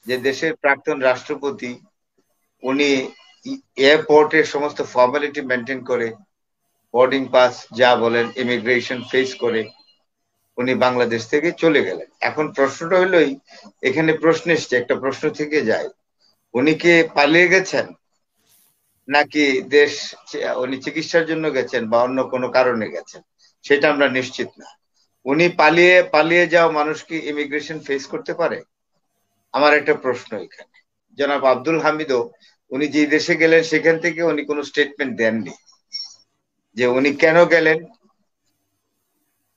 যে দেশের প্রাক্তন রাষ্ট্রপতি উনি এয়ারপোর্টের সমস্ত ফর্মালিটি মেনটেন করে, বোর্ডিং পাস যা বলেন ইমিগ্রেশন ফেস করে উনি বাংলাদেশ থেকে চলে গেলেন। এখন প্রশ্নটা হলোই, এখানে প্রশ্ন এসছে, একটা প্রশ্ন থেকে যায়, উনি কি পালিয়ে গেছেন নাকি দেশ উনি চিকিৎসার জন্য গেছেন বা অন্য কোনো কারণে গেছেন, সেটা আমরা নিশ্চিত না। উনি পালিয়ে পালিয়ে যাওয়া মানুষ কি ইমিগ্রেশন ফেস করতে পারে? আমার একটা প্রশ্ন এখানে। জনাব আব্দুল হামিদও উনি যে দেশে গেলেন সেখান থেকে উনি কোনো স্টেটমেন্ট দেননি যে উনি কেন গেলেন,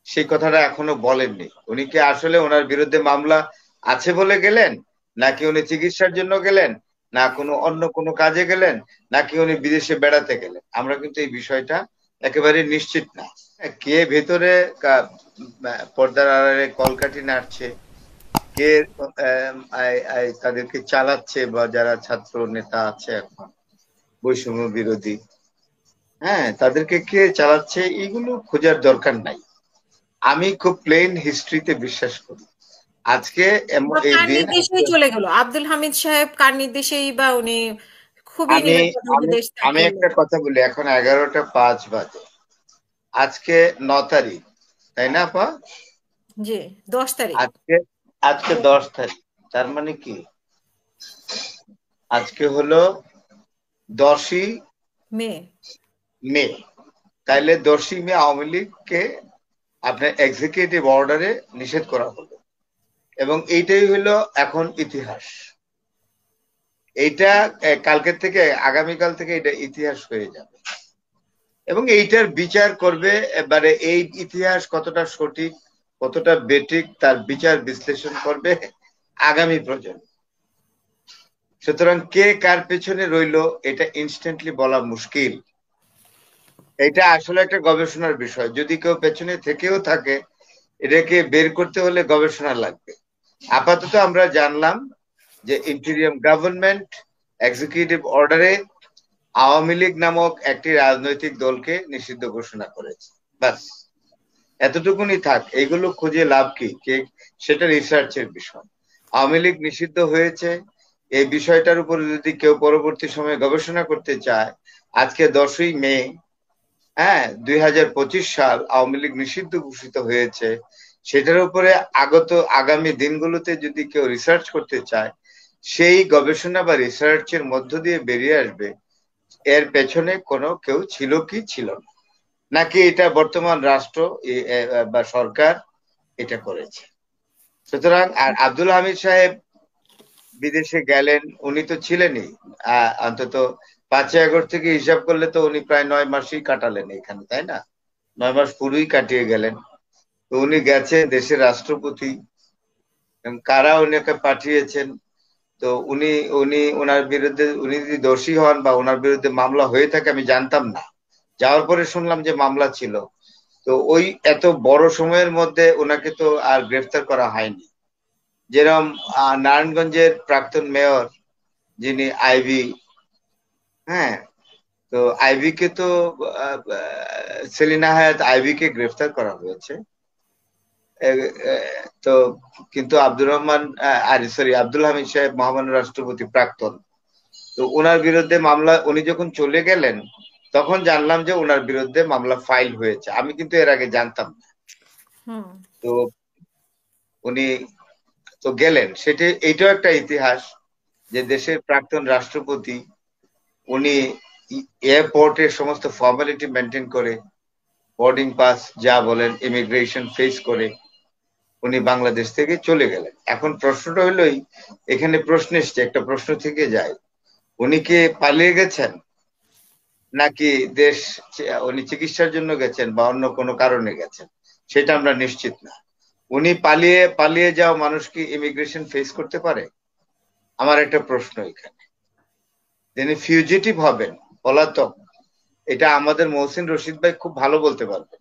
সেই কথাটা এখনো বলেননি। উনি কি আসলে ওনার বিরুদ্ধে মামলা আছে বলে গেলেন, নাকি উনি চিকিৎসার জন্য গেলেন, না কোনো অন্য কোনো কাজে গেলেন, নাকি উনি বিদেশে বেড়াতে গেলেন, আমরা কিন্তু এই বিষয়টা একেবারে নিশ্চিত না। কে ভেতরে পর্দার আড়ালে কলকাঠি নাড়ছে, কে তাদেরকে চালাচ্ছে, বা যারা ছাত্র নেতা আছে এখন বৈষম্য বিরোধী, হ্যাঁ, তাদেরকে কে চালাচ্ছে এগুলো খোঁজার দরকার নাই। আমি খুব প্লেন হিস্ট্রিতে বিশ্বাস করি। আজকে এই কার দিন নির্দেশেই চলে গেল আব্দুল হামিদ সাহেব? কার নির্দেশেই বা উনি খুবই আমি নিরাপদ আমি দেশ ত্যাগ আমি করলেন? একটা কথা বলি, এখন 11টা 5 বাজে, আজকে 9 তারিখ, তাই না আপা? জি, 10 তারিখ। আজকে আজকে 10 তারিখ, তার মানে কি আজকে হলো 10ই মে। মে। তাইলে 10ই মে আওয়ামী লীগকে আপনার এক্সিকিউটিভ অর্ডারে নিষেধ করা হলো, এবং এইটাই হলো এখন ইতিহাস। এইটা কালকের থেকে, আগামীকাল থেকে এটা ইতিহাস হয়ে যাবে, এবং এইটার বিচার করবে এবারে, এই ইতিহাস কতটা সঠিক কতটা বেঠিক তার বিচার বিশ্লেষণ করবে আগামী প্রজন্ম। সুতরাং কে কার পেছনে রইলো এটা ইনস্ট্যান্টলি বলা মুশকিল। এটা আসলে একটা গবেষণার বিষয়, যদি কেউ পেছনে থেকেও থাকে এটাকে বের করতে হলে গবেষণা লাগবে। আপাতত আমরা জানলাম যে ইন্টেরিয়াম গভর্নমেন্ট এক্সিকিউটিভ অর্ডারে আওয়ামী লীগ নামক একটি রাজনৈতিক দলকে নিষিদ্ধ ঘোষণা করেছে, বাস এতটুকুনি থাক। এইগুলো খুঁজে লাভ কি, কে, সেটা রিসার্চের বিষয়। আওয়ামী লীগ নিষিদ্ধ হয়েছে, এই বিষয়টার উপর যদি কেউ পরবর্তী সময়ে গবেষণা করতে চায়, আজকে 10ই মে, হ্যাঁ, 2025 সাল, আওয়ামী লীগ নিষিদ্ধ ঘোষিত হয়েছে, সেটার উপরে আগামী দিনগুলোতে যদি কেউ রিসার্চ করতে চায়, সেই গবেষণা বা রিসার্চের মধ্য দিয়ে বেরিয়ে আসবে এর পেছনে কোনো কেউ ছিল কি ছিল না, নাকি এটা বর্তমান রাষ্ট্র বা সরকার এটা করেছে। সুতরাং আর আব্দুল হামিদ সাহেব বিদেশে গেলেন, উনি তো ছিলেনই অন্তত 5ই আগস্ট থেকে হিসাব করলে তো উনি প্রায় 9 মাসই কাটালেন এখানে, তাই না? 9 মাস পুরোই কাটিয়ে গেলেন। তো উনি গেছেন দেশের রাষ্ট্রপতি, এবং কারা উনাকে পাঠিয়েছেন, তো উনি উনি ওনার বিরুদ্ধে, উনি যদি দোষী হন বা ওনার বিরুদ্ধে মামলা হয়ে থাকে আমি জানতাম না, যাওয়ার পরে শুনলাম যে মামলা ছিল। তো ওই এত বড় সময়ের মধ্যে ওনাকে তো আর গ্রেফতার করা হয়নি। যেরকম নারায়ণগঞ্জের প্রাক্তন মেয়র যিনি আইভি, হ্যাঁ, তো আইভি কে তো সেলিনা হায়াত আইভি কে গ্রেফতার করা হয়েছে। তো কিন্তু আব্দুর রহমান আর সরি আব্দুল হামিদ সাহেব মহামান্য রাষ্ট্রপতি প্রাক্তন, তো ওনার বিরুদ্ধে মামলা, উনি যখন চলে গেলেন তখন জানলাম যে ওনার বিরুদ্ধে মামলা ফাইল হয়েছে, আমি কিন্তু এর আগে জানতাম না। হুম। তো উনি তো গেলেন, সেটা এইটাও একটা ইতিহাস যে দেশের প্রাক্তন রাষ্ট্রপতি উনি এয়ারপোর্টের সমস্ত ফর্মালিটি মেনটেন করে, বোর্ডিং পাস যা বলেন ইমিগ্রেশন ফেস করে উনি বাংলাদেশ থেকে চলে গেলেন। এখন প্রশ্নটা হলোই, এখানে প্রশ্ন এসছে, একটা প্রশ্ন থেকে যায়, উনি কি পালিয়ে গেছেন নাকি দেশ উনি চিকিৎসার জন্য গেছেন বা অন্য কোনো কারণে গেছেন, সেটা আমরা নিশ্চিত না। উনি পালিয়ে পালিয়ে যাওয়া মানুষ কি ইমিগ্রেশন ফেস করতে পারে? আমার একটা প্রশ্ন এখানে। যিনি ফিউজিটিভ হবেন, পলাতক, এটা আমাদের মহসিন রশিদ ভাই খুব ভালো বলতে পারবেন।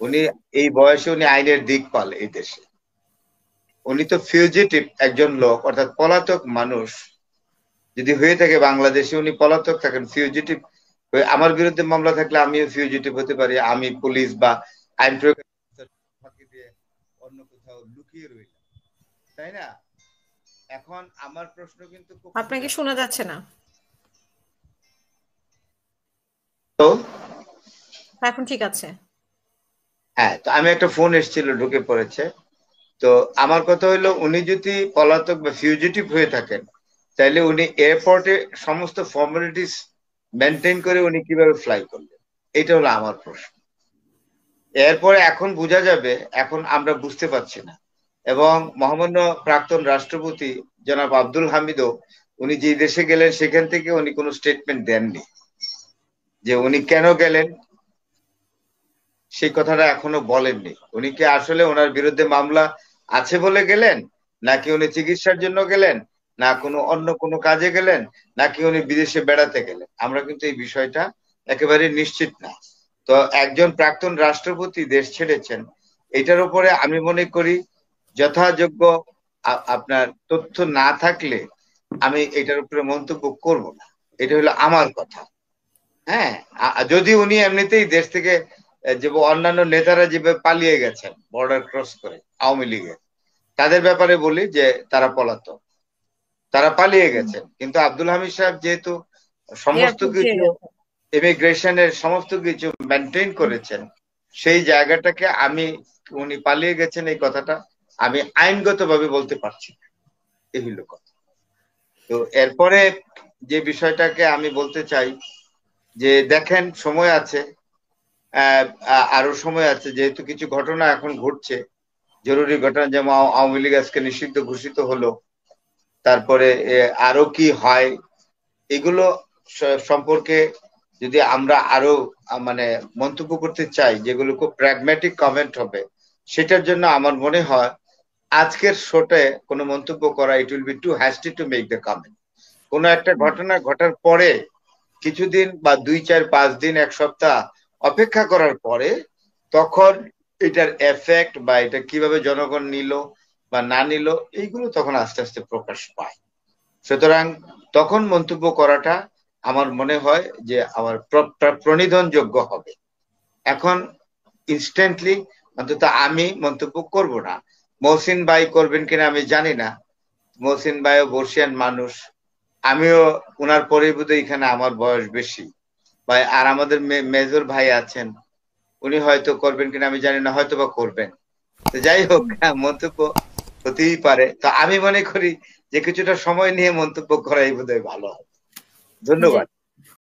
উনি এই বয়সে উনি আইনের দিক পাল এই দেশে। উনি তো ফিউজিটিভ একজন লোক, অর্থাৎ পলাতক মানুষ যদি হয়ে থাকে বাংলাদেশে, উনি পলাতক থাকেন, ফিউজিটিভ আমার বিরুদ্ধে মামলা থাকলে আমিও ফিউজিটিভ হতে পারি, আমি পুলিশ বা আইন প্রয়োগ ফাঁকি দিয়ে অন্য কোথাও লুকিয়ে রইলাম, তাই না? এখন আমার প্রশ্ন কিন্তু খুব আপনাকে সোজা। শোনা যাচ্ছে না। তো এখন ঠিক আছে। হ্যাঁ, তো আমি একটা ফোন এসেছিল, ঢুকে পড়েছে। তো আমার কথা হলো, উনি যদি পলাতক বা ফিউজিটিভ হয়ে থাকেন, তাহলে উনি এয়ারপোর্টে সমস্ত ফর্মালিটিস মেনটেন করে উনি কিভাবে ফ্লাই করলেন? এটা হলো আমার প্রশ্ন। এরপরে এখন বোঝা যাবে, এখন আমরা বুঝতে পারছি না। এবং মহামান্য প্রাক্তন রাষ্ট্রপতি জনাব আব্দুল হামিদও উনি যে দেশে গেলেন সেখান থেকে উনি কোনো স্টেটমেন্ট দেননি যে উনি কেন গেলেন, সেই কথাটা এখনো বলেননি। উনি কি আসলে ওনার বিরুদ্ধে মামলা আছে বলে গেলেন, নাকি উনি চিকিৎসার জন্য গেলেন, না কোনো অন্য কোনো কাজে গেলেন, নাকি উনি বিদেশে বেড়াতে গেলেন, আমরা কিন্তু এই বিষয়টা একেবারে নিশ্চিত না। তো একজন প্রাক্তন রাষ্ট্রপতি দেশ ছেড়েছেন, এটার উপরে আমি মনে করি যথাযোগ্য আপনার তথ্য না থাকলে আমি এটার উপরে মন্তব্য করব না। এটা হলো আমার কথা। হ্যাঁ, যদি উনি এমনিতেই দেশ থেকে যে অন্যান্য নেতারা যেভাবে পালিয়ে গেছেন বর্ডার ক্রস করে আওয়ামী লীগের, তাদের ব্যাপারে বলি যে তারা পলাতক, তারা পালিয়ে গেছেন। কিন্তু আব্দুল হামিদ সাহেব যেহেতু সমস্ত এয়ারপোর্ট দিয়ে কিছু গেছে। ইমিগ্রেশনের সমস্ত কিছু মেনটেন করেছেন, সেই জায়গাটাকে আমি, উনি পালিয়ে গেছেন এই কথাটা আমি আইনগতভাবে বলতে পারছি না। এই হলো কথা। তো এরপরে যে বিষয়টাকে আমি বলতে চাই যে দেখেন, সময় আছে, আরো সময় আছে, যেহেতু কিছু ঘটনা এখন ঘটছে, জরুরি ঘটনা, যেমন আওয়ামী লীগ আজকে নিষিদ্ধ ঘোষিত হলো। তারপরে আরো কি হয়, এগুলো সম্পর্কে যদি আমরা আরো মানে মন্তব্য করতে চাই, যেগুলো খুব প্র্যাগম্যাটিক কমেন্ট হবে, সেটার জন্য আমার মনে হয় আজকের শোতে কোনো মন্তব্য করা, it will be too hasty to make the comment. কোনো একটা ঘটনা ঘটার পরে কিছুদিন বা 2, 4, 5 দিন, এক সপ্তাহ অপেক্ষা করার পরে তখন এটার এফেক্ট বা এটা কিভাবে জনগণ নিল বা না নিল, এইগুলো তখন আস্তে আস্তে প্রকাশ পায়। সুতরাং তখন মন্তব্য করাটা আমার মনে হয় যে আমার প্রণিধানযোগ্য হবে। এখন ইনস্ট্যান্টলি অন্তত আমি মন্তব্য করব না। মহসিন ভাই করবেন কিনা আমি জানি না। মহসিন ভাইও বর্ষিয়ান মানুষ, আমিও ওনার পরে বোধহয় এখানে আমার বয়স বেশি ভাই। আর আমাদের মেজর ভাই আছেন, উনি হয়তো করবেন কিনা আমি জানি না, হয়তো বা করবেন। তো যাই হোক, হ্যাঁ, মন্তব্য হতেই পারে। তো আমি মনে করি যে কিছুটা সময় নিয়ে মন্তব্য করাই বোধহয় ভালো হবে। জি। ধন্যবাদ।